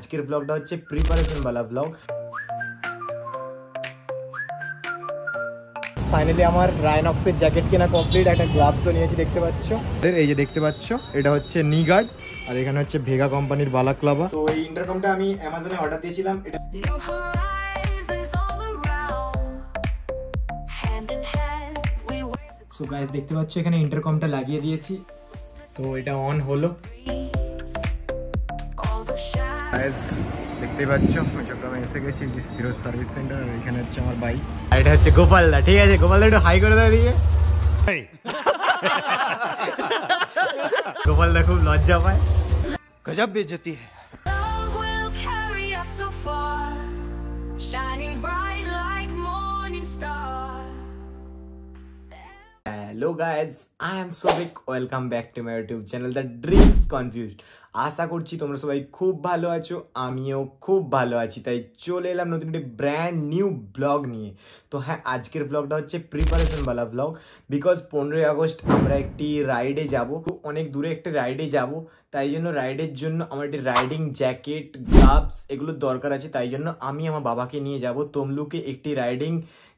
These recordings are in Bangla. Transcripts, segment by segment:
আজকের ব্লগটা হচ্ছে প্রিপারেশন वाला ব্লগ। ফাইনালি আমার রাইনক্সের জ্যাকেট কেনা কমপ্লিট, একটা গ্লাভসও নিয়েছি দেখতে পাচ্ছ। এই যে দেখতে পাচ্ছ এটা হচ্ছে নি গার্ড আর এখানে হচ্ছে ভেগা কোম্পানির বালাক্লাভা। তো এই ইন্টারকমটা আমি অ্যামাজনে অর্ডার দিয়েছিলাম। এটা সো গাইস দেখতে পাচ্ছ এখানে ইন্টারকমটা লাগিয়ে দিয়েছি, তো এটা অন হলো। গাইস দেখতে পাচ্ছ আমি এসে গেছি ফিরোজ সার্ভিস সেন্টার, আর এখানে হচ্ছে আমার বাইক, আর এটা হচ্ছে গোপালদা। ঠিক আছে গোপালদা একটু হাই করে দাও দিয়ে। গোপালদা খুব লজ্জা পায়, গজব বেইজ্জতি है। Hello guys, I am Sobik. Welcome back to my YouTube channel The Dreams Confused. আশা করছি তোমরা সবাই খুব ভালো আছো, আমিও খুব ভালো আছি। তাই চলে এলাম নতুন একটি ব্র্যান্ড নিউ ব্লগ নিয়ে। তো হ্যাঁ, আজকের ব্লগটা হচ্ছে প্রিপারেশন वाला ব্লগ, বিকজ 15ই আগস্ট আমরা একটি রাইডে যাব, অনেক দূরে একটি রাইডে যাব। তাই জন্য রাইডের জন্য আমার একটি রাইডিং জ্যাকেট, গ্লাভস এগুলোর দরকার আছে। তাই জন্য আমি আমার বাবাকে নিয়ে যাব তমলুকে একটি রাইডিং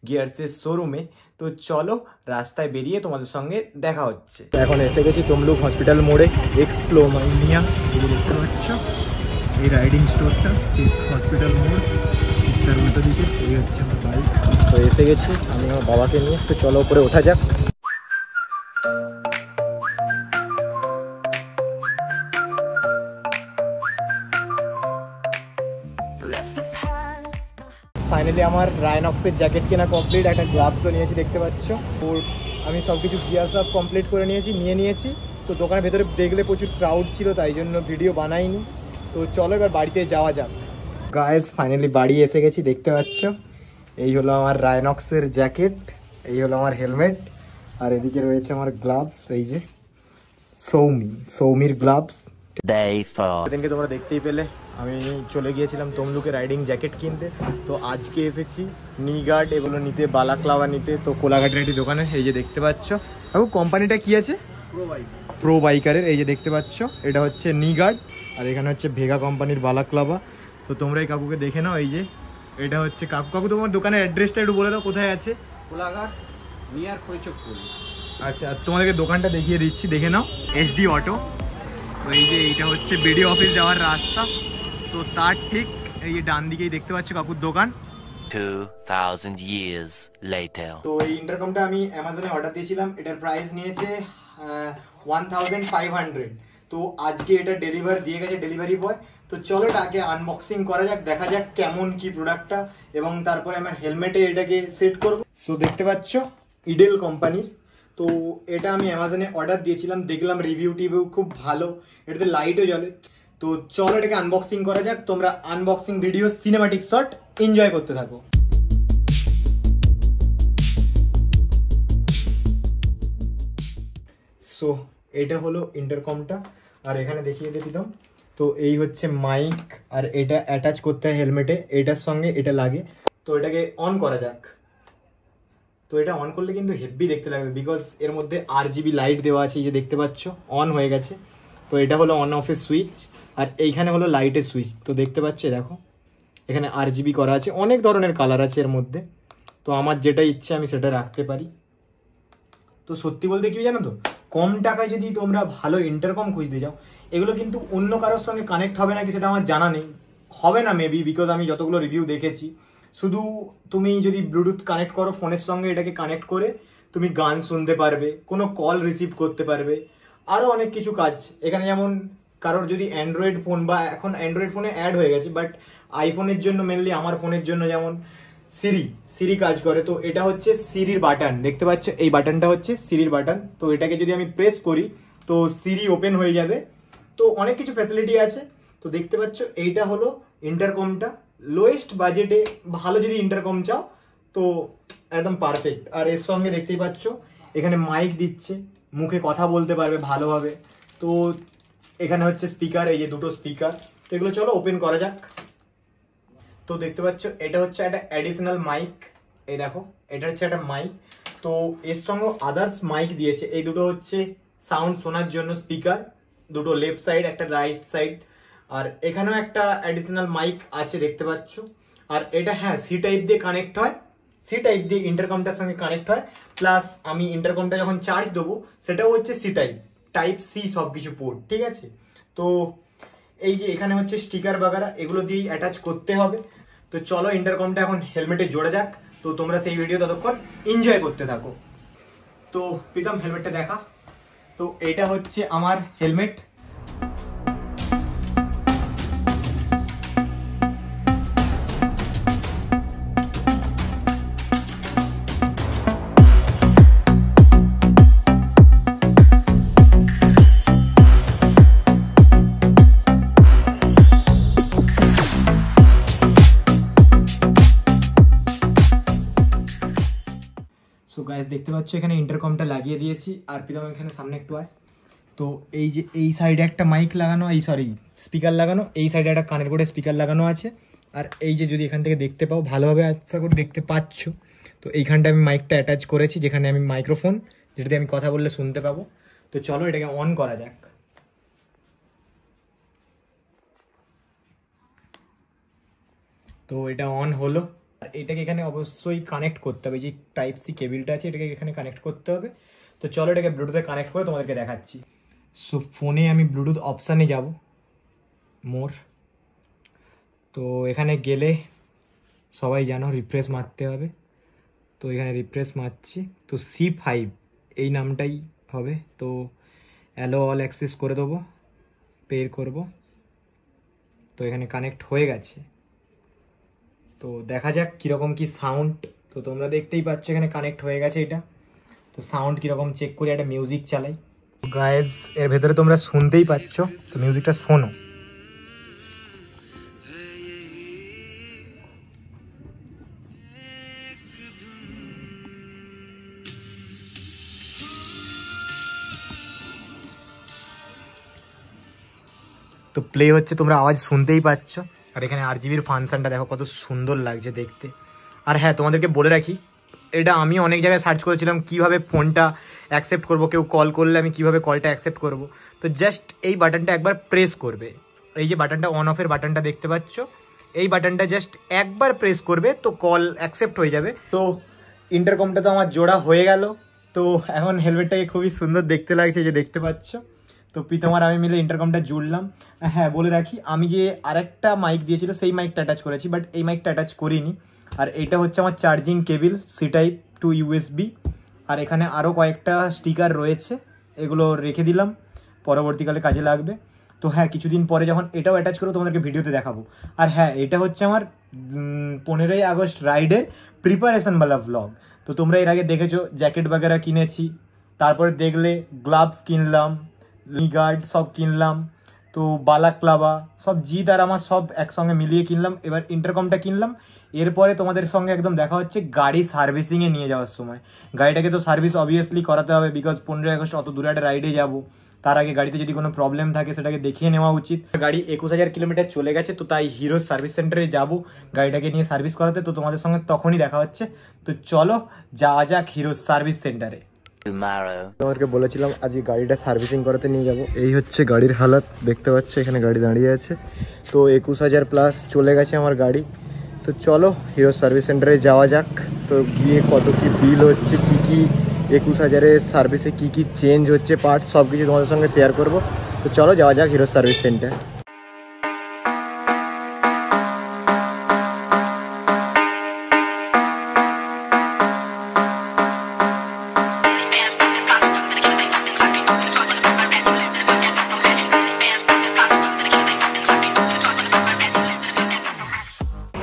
গিয়ার্সের শোরুমে। তো চলো রাস্তায় বেরিয়ে তোমাদের সঙ্গে দেখা হচ্ছে। এখন এসে গেছি তমলুক হসপিটাল মোড়ে, এক্সপ্লো মাইনিয়া দেখতে পাচ্ছ এই রাইডিং স্টোরটা, ঠিক হসপিটাল মোড় তার উল্টো দিকে। এই হচ্ছে আমার বাইক। তো এসে গেছি আমি আমার বাবাকে নিয়ে, তো চলো উপরে ওঠা যাক। ফাইনালি আমার রাইনক্সের জ্যাকেট কেনা কমপ্লিট, একটা গ্লাভসও নিয়েছি দেখতে পাচ্ছ। ওর আমি সব কিছু গিয়ার সব কমপ্লিট করে নিয়েছি। তো দোকানের ভেতরে দেখলে প্রচুর ক্রাউড ছিল, তাই জন্য ভিডিও বানাইনি। তো চলো এবার বাড়িতে যাওয়া যাক। গাইস ফাইনালি বাড়ি এসে গেছি দেখতে পাচ্ছ। এই হলো আমার রাইনক্সের জ্যাকেট, এই হলো আমার হেলমেট, আর এদিকে রয়েছে আমার গ্লাভস। এই যে সৌমির গ্লাভস। সেদিনকে তোমরা দেখতেই পেলে আমি চলে গিয়েছিলাম তমলুকে রাইডিং জ্যাকেট কিনতে। তো আজকে এসেছি নি গার্ড এগুলো নিতে, বালাক্লাভা নিতে। তো কোলাঘাটের একটি দোকানে, এই যে দেখতে পাচ্ছ। আর কোম্পানিটা কি আছে? প্রো বাইকারের। এই যে দেখতে পাচ্ছ এটা হচ্ছে নি গার্ড আর এখানে হচ্ছে ভেগা কোম্পানির বালাক্লাভা। তো তোমরা এই কাকুকে দেখে নাও। এই যে এটা হচ্ছে কাকু তোমার দোকানের অ্যাড্রেসটা একটু বলে দাও, কোথায় আছে? কোলাঘাট নিয়ার খৈচকপুর। আচ্ছা তোমাদেরকে দোকানটা দেখিয়ে দিচ্ছি, দেখে নাও। SD auto. তো এই যে এইটা হচ্ছে বিডিও অফিস যাওয়ার রাস্তা, তো তার ঠিক এই যে ডান দিকেই দেখতে পাচ্ছ কাকুর দোকান। 2000 years later. তো এই ইন্টারকমটা আমি অ্যামাজনে অর্ডার দিয়েছিলাম, এটার প্রাইস নিয়েছে 1500। তো আজকে এটা ডেলিভার দিয়ে গেছে ডেলিভারি বয়। তো চলো এটাকে আনবক্সিং করা যাক, দেখা যাক কেমন কি প্রোডাক্টটা, এবং তারপরে আমার হেলমেটে এটাকে সেট করব। সো দেখতে পাচ্ছ ইডেল কোম্পানির। তো এটা আমি অ্যামাজনে অর্ডার দিয়েছিলাম, দেখলাম রিভিউ খুব ভালো, এটাতে লাইটও জ্বলে। তো চলো এটাকে আনবক্সিং করা যাক। তোমরা unboxing video cinematic shot enjoy করতে থাকো। সো এটা হলো ইন্টারকমটা, আর এখানে দেখিয়ে দিলাম। তো এই হচ্ছে মাইক, আর এটা অ্যাটাচ করতে হয় হেলমেটে, এটার সঙ্গে এটা লাগে। তো এটাকে অন করা যাক। তো এটা অন করলে কিন্তু হেভি দেখতে লাগবে, বিকজ এর মধ্যে RGB লাইট দেওয়া আছে। এই যে দেখতে পাচ্ছ অন হয়ে গেছে। তো এটা হলো অন অফের সুইচ, আর এইখানে হলো লাইটের সুইচ। তো দেখতে পাচ্ছ দেখো এখানে RGB করা আছে, অনেক ধরনের কালার আছে এর মধ্যে। তো আমার যেটা ইচ্ছে আমি সেটা রাখতে পারি। তো সত্যি বলতে কি জানো তো, কম টাকায় যদি তোমরা ভালো ইন্টারকম খুঁজতে যাও, এগুলো কিন্তু অন্য কারোর সঙ্গে কানেক্ট হবে নাকি সেটা আমার জানা নেই, হবে না মেবি, বিকজ আমি যতগুলো রিভিউ দেখেছি শুধু তুমি যদি ব্লুটুথ কানেক্ট করো ফোনের সঙ্গে, এটাকে কানেক্ট করে তুমি গান শুনতে পারবে, কোনো কল রিসিভ করতে পারবে, আরও অনেক কিছু কাজ এখানে। যেমন কারোর যদি অ্যান্ড্রয়েড ফোন, বা এখন অ্যান্ড্রয়েড ফোনে অ্যাড হয়ে গেছে, বাট আইফোনের জন্য মেনলি, আমার ফোনের জন্য যেমন সিরি কাজ করে। তো এটা হচ্ছে সিরির বাটন, দেখতে পাচ্ছ এই বাটনটা হচ্ছে সিরির বাটন। তো এটাকে যদি আমি প্রেস করি তো সিরি ওপেন হয়ে যাবে। তো অনেক কিছু ফ্যাসিলিটি আছে। তো দেখতে পাচ্ছ এইটা হলো ইন্টারকমটা। লোয়েস্ট বাজেটে ভালো যদি ইন্টারকম চাও তো একদম পারফেক্ট। আর এর সঙ্গে দেখতেই পাচ্ছ এখানে মাইক দিচ্ছে, মুখে কথা বলতে পারবে ভালোভাবে। তো এখানে হচ্ছে স্পিকার, এই যে দুটো স্পিকার। তো এগুলো চলো ওপেন করা যাক। তো দেখতে পাচ্ছ এটা হচ্ছে একটা অ্যাডিশনাল মাইক, এই দেখো এটা হচ্ছে একটা মাইক। তো এর সঙ্গে আদার্স মাইক দিয়েছে, এই দুটো হচ্ছে সাউন্ড শোনার জন্য স্পিকার, দুটো লেফট সাইড একটা রাইট সাইড। আর এখানেও একটা অ্যাডিশনাল মাইক আছে দেখতে পাচ্ছ। আর এটা হ্যাঁ সি টাইপ দিয়ে কানেক্ট হয়, সি টাইপ দিয়ে ইন্টারকমটার সঙ্গে কানেক্ট হয়। প্লাস আমি ইন্টারকমটা যখন চার্জ দেবো সেটাও হচ্ছে সি টাইপ সি সব কিছু পোর্ট, ঠিক আছে। তো এই যে এখানে হচ্ছে স্টিকার বাগারা, এগুলো দিয়েই অ্যাটাচ করতে হবে। তো চলো ইন্টারকমটা এখন হেলমেটে জোড়া যাক। তো তোমরা সেই ভিডিও ততক্ষণ এনজয় করতে থাকো। তো প্রীতম হেলমেটটা দেখা। তো এটা হচ্ছে আমার হেলমেট। সো গাইস দেখতে পাচ্ছ এখানে ইন্টারকমটা লাগিয়ে দিয়েছি। আর প্রীতম এখানে সামনে একটু আয়। তো এই যে এই সাইডে একটা মাইক লাগানো, এই সরি স্পিকার লাগানো, এই সাইডে একটা কানের বোর্ডে স্পিকার লাগানো আছে। আর এই যে যদি এখান থেকে দেখতে পাও, ভালোভাবে আশা করে দেখতে পাচ্ছ, তো এইখানটা আমি মাইকটা অ্যাটাচ করেছি, যেখানে আমি মাইক্রোফোন, যেটাতে আমি কথা বললে শুনতে পাবো। তো চলো এটাকে অন করা যাক। তো এটা অন হলো। আর এটাকে এখানে অবশ্যই কানেক্ট করতে হবে, যে টাইপ সি কেবিলটা আছে এটাকে এখানে কানেক্ট করতে হবে। তো চলো এটাকে ব্লুটুথে কানেক্ট করে তোমাদেরকে দেখাচ্ছি। সো ফোনে আমি ব্লুটুথ অপশানে যাব, মোর। তো এখানে গেলে সবাই জানো রিফ্রেশ মারতে হবে। তো এখানে রিফ্রেশ মারছি। তো C5 এই নামটাই হবে। তো অ্যালো অল অ্যাক্সেস করে দেবো, পে করব। তো এখানে কানেক্ট হয়ে গেছে। তো দেখা যাক কীরকম কি সাউন্ড। তো তোমরা দেখতেই পাচ্ছ এখানে কানেক্ট হয়ে গেছে এটা। তো সাউন্ড কীরকম চেক করে একটা মিউজিক চালাই। গাইজ এর ভেতরে তোমরা শুনতেই পাচ্ছ, তো মিউজিকটা শোনো। তো প্লে হচ্ছে, তোমরা আওয়াজ শুনতেই পাচ্ছ। আর এখানে RGBর ফাংশনটা দেখো কত সুন্দর লাগছে দেখতে। আর হ্যাঁ তোমাদেরকে বলে রাখি, এটা আমি অনেক জায়গায় সার্চ করেছিলাম কিভাবে ফোনটা অ্যাকসেপ্ট করব, কেউ কল করলে আমি কিভাবে কলটা অ্যাকসেপ্ট করব। তো জাস্ট এই বাটনটা একবার প্রেস করবে, এই যে বাটনটা অন অফের বাটনটা দেখতে পাচ্ছ, এই বাটনটা জাস্ট একবার প্রেস করবে, তো কল অ্যাকসেপ্ট হয়ে যাবে। তো ইন্টারকমটা তো আমার জোড়া হয়ে গেল। তো এখন হেলমেটটাকে খুবই সুন্দর দেখতে লাগছে, যে দেখতে পাচ্ছ। তো প্রীতম আর আমি মিলে ইন্টারকমটা জুড়লাম। হ্যাঁ বলে রাখি, আমি যে আরেকটা মাইক দিয়েছিল সেই মাইকটা অ্যাটাচ করেছি, বাট এই মাইকটা অ্যাটাচ করিনি। আর এটা হচ্ছে আমার charging cable C type to USB। আর এখানে আরও কয়েকটা স্টিকার রয়েছে, এগুলো রেখে দিলাম, পরবর্তীকালে কাজে লাগবে। তো হ্যাঁ কিছুদিন পরে যখন এটাও অ্যাটাচ করবো তোমাদেরকে ভিডিওতে দেখাবো। আর হ্যাঁ এটা হচ্ছে আমার 15ই আগস্ট রাইডের প্রিপারেশনওয়ালা ভ্লগ। তো তোমরা এর আগে দেখেছো জ্যাকেট বাগেরা কিনেছি, তারপরে দেখলে গ্লাভস কিনলাম, নি গার্ড সব কিনলাম, তো বালাক্লাবা সব জিত আর আমার সব একসঙ্গে মিলিয়ে কিনলাম। এবার ইন্টারকমটা কিনলাম। এরপরে তোমাদের সঙ্গে একদম দেখা হচ্ছে গাড়ি সার্ভিসিংয়ে নিয়ে যাওয়ার সময়। গাড়িটাকে তো সার্ভিস অবভিয়াসলি করাতে হবে, বিকজ 15ই আগস্ট অত দূরে একটা রাইডে যাবো, তার আগে গাড়িতে যদি কোনো প্রবলেম থাকে সেটাকে দেখিয়ে নেওয়া উচিত। গাড়ি 21,000 কিলোমিটার চলে গেছে, তো তাই হিরো সার্ভিস সেন্টারে যাবো গাড়িটাকে নিয়ে সার্ভিস করাতে। তো তোমাদের সঙ্গে তখনই দেখা হচ্ছে। তো চলো যাওয়া যাক হিরো সার্ভিস সেন্টারে। তোমাদেরকে বলেছিলাম আজকে গাড়িটা সার্ভিসিং করাতে নিয়ে যাব। এই হচ্ছে গাড়ির হালত, দেখতে পাচ্ছ এখানে গাড়ি দাঁড়িয়ে আছে। তো 21,000 প্লাস চলে গেছে আমার গাড়ি। তো চলো হিরো সার্ভিস সেন্টারে যাওয়া যাক। তো গিয়ে কত কি বিল হচ্ছে, কি কি 21,000-এর সার্ভিসে কি কি চেঞ্জ হচ্ছে পার্ট, সব কিছু তোমাদের সঙ্গে শেয়ার করব। তো চলো যাওয়া যাক হিরো সার্ভিস সেন্টার।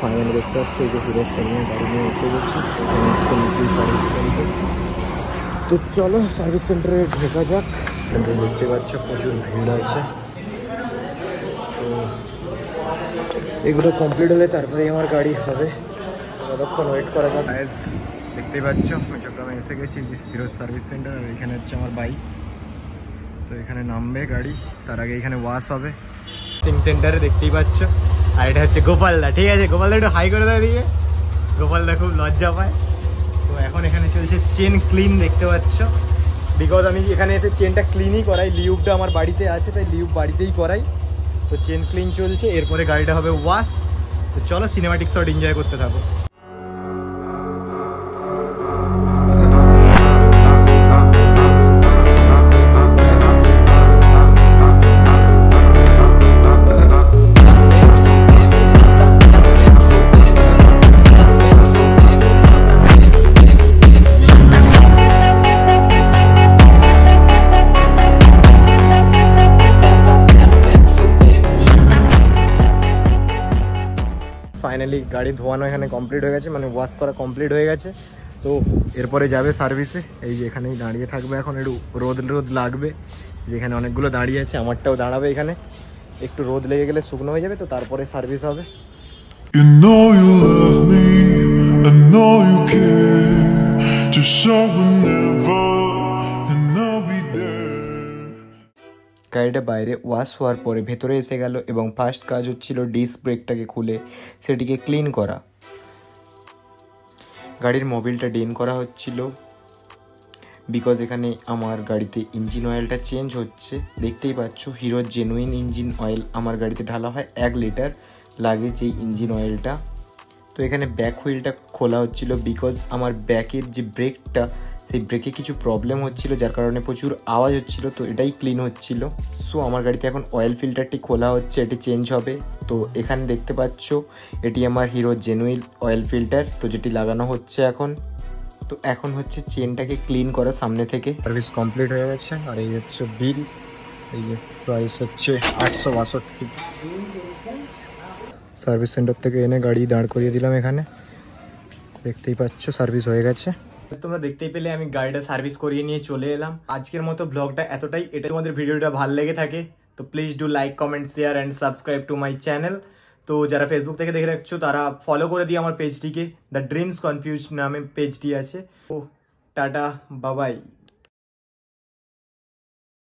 ফাইনালি দেখতে পাচ্ছি এই যে হিরোর সামনে গাড়ি নিয়ে এসে গেছি, সার্ভিস সেন্টার। তো চলো সার্ভিস সেন্টারে ঢোকা যাক। সেন্টারে দেখতে পাচ্ছ প্রচুর ভিড় আছে। তো এগুলো কমপ্লিট হলে তারপরেই আমার গাড়ি হবে, ততক্ষণ ওয়েট করা যাক। দেখতেই পাচ্ছ চট্টগ্রামে এসে গেছি হিরোর সার্ভিস সেন্টার। আর এখানে হচ্ছে আমার বাইক। তো এখানে নামবে গাড়ি, তার আগে এখানে ওয়াশ হবে সেন্টারে, দেখতেই পাচ্ছ। আর এটা হচ্ছে গোপালদা, ঠিক আছে গোপালদা একটু হাই করে দেয় দিয়ে, গোপালদা খুব লজ্জা পায়। তো এখন এখানে চলছে চেন ক্লিন, দেখতে পাচ্ছ। বিকজ আমি এখানে এসে চেনটা ক্লিনই করাই, লিউবটা আমার বাড়িতে আছে, তাই লিউব বাড়িতেই করাই। তো চেন ক্লিন চলছে, এরপরে গাড়িটা হবে ওয়াশ। তো চলো সিনেম্যাটিক শট এনজয় করতে থাকো। ফাইনালি গাড়ি ধোয়ানো এখানে কমপ্লিট হয়ে গেছে, মানে ওয়াশ করা কমপ্লিট হয়ে গেছে। তো এরপরে যাবে সার্ভিসে। এই যে এখানেই দাঁড়িয়ে থাকবে, এখন একটু রোদ লাগবে, যেখানে অনেকগুলো দাঁড়িয়ে আছে, আমারটাও দাঁড়াবে এখানে। একটু রোদ লেগে গেলে শুকনো হয়ে যাবে, তো তারপরে সার্ভিস হবে। You know you love me, I know you care. Just show whenever, and I'll be there. গাড়িটা বাইরে ওয়াশ হওয়ার পরে ভেতরে এসে গেল, এবং ফার্স্ট কাজ হচ্ছিল ডিস্ক ব্রেকটাকে খুলে সেটিকে ক্লিন করা। গাড়ির মোবিলটা ড্রেন করা হচ্ছিল, বিকজ এখানে আমার গাড়িতে ইঞ্জিন অয়েলটা চেঞ্জ হচ্ছে। দেখতেই পাচ্ছ হিরোর জেনুইন ইঞ্জিন অয়েল আমার গাড়িতে ঢালা হয়, 1 লিটার লাগে যেই ইঞ্জিন অয়েলটা। তো এখানে ব্যাক হুইলটা খোলা হচ্ছিল, বিকজ আমার ব্যাকের যে ব্রেকটা, সেই ব্রেকে কিছু প্রবলেম হচ্ছিল, যার কারণে প্রচুর আওয়াজ হচ্ছিল। তো এটাই ক্লিন হচ্ছিল। সো আমার গাড়িতে এখন অয়েল ফিল্টারটি খোলা হচ্ছে, এটি চেঞ্জ হবে। তো এখানে দেখতে পাচ্ছ এটি আমার হিরো জেনুইন অয়েল ফিল্টার, তো যেটি লাগানো হচ্ছে এখন। তো এখন হচ্ছে চেনটাকে ক্লিন করা সামনে থেকে। সার্ভিস কমপ্লিট হয়ে গেছে, আর এই হচ্ছে বিল। এই যে প্রাইস হচ্ছে 862। সার্ভিস সেন্টার থেকে এনে গাড়ি দাঁড় করিয়ে দিলাম এখানে, দেখতেই পাচ্ছ সার্ভিস হয়ে গেছে। তোমরা দেখতেই পেলে আমি গাড়িটা সার্ভিস করিয়ে নিয়ে চলে এলাম। আজকের মতো ব্লগটা এতটাই। এটা তোমাদের ভিডিওটা ভালো লেগে থাকে তো please do like, comment, share and subscribe to my channel. তো যারা ফেসবুক থেকে দেখে রাখছো তারা ফলো করে দিই আমার পেজটিকে, দ্য ড্রিমস কনফিউজ নামে পেজটি আছে। ও টাটা, বাবাই।